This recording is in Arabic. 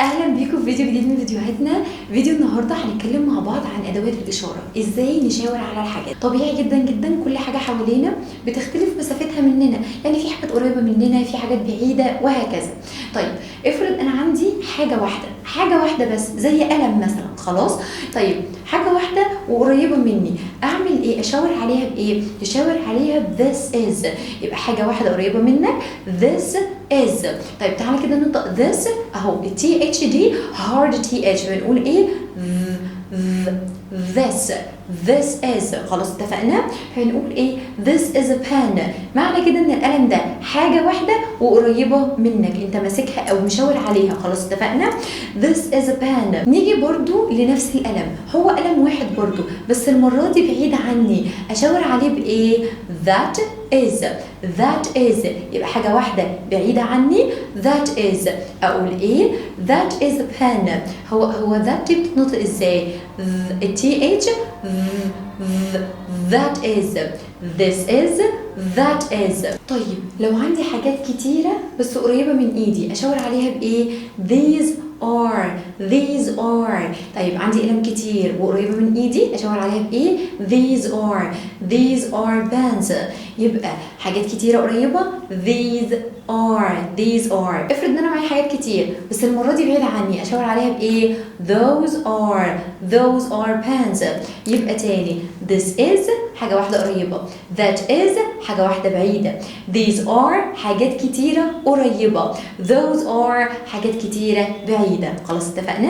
اهلا بيكم في فيديو جديد من فيديوهاتنا. فيديو النهارده هنتكلم مع بعض عن ادوات الاشاره، ازاي نشاور على الحاجات. طبيعي جدا جدا كل حاجه حوالينا بتختلف مسافتها مننا، يعني في حاجات قريبه مننا، في حاجات بعيده وهكذا. طيب افرض انا عندي حاجه واحده بس، زي قلم مثلا، خلاص. طيب حاجه واحده وقريبه مني، اعمل ايه؟ اشاور عليها بايه؟ تشاور عليها this is، يبقى حاجه واحده قريبه منك this is. طيب تعالى كده ننطق this اهو، التي اتش دي هارد تي اتش، بنقول ايه؟ this is. خلاص اتفقنا؟ هنقول ايه؟ this is a pen. معنى كده ان القلم ده حاجه واحده وقريبه منك، انت ماسكها او مشاور عليها. خلاص اتفقنا؟ this is a pen. نيجي برضو لنفس القلم، هو قلم واحد برضو بس المره دي بعيد عني، اشاور عليه بايه؟ that is. يبقى حاجه واحده بعيده عني that is. اقول ايه؟ that is a pen. هو that دي بتتنطق ازاي؟ التي اتش that is، this is، that is. طيب لو عندي حاجات كتيرة بس قريبة من ايدي، اشاور عليها بايه؟ these are. طيب عندي قلم كتير وقريبة من ايدي، اشاور عليها بايه؟ these are pens. يبقى حاجات كتيرة قريبة these are. افرض ان انا معايا حاجات كتير بس المرة دي بعيدة عني، اشاور عليها بايه؟ those are pens. يبقى تاني this is حاجة واحدة قريبة، that is حاجة واحدة بعيدة، these are حاجات كتيرة قريبة، those are حاجات كتيرة بعيدة. خلاص اتفقنا؟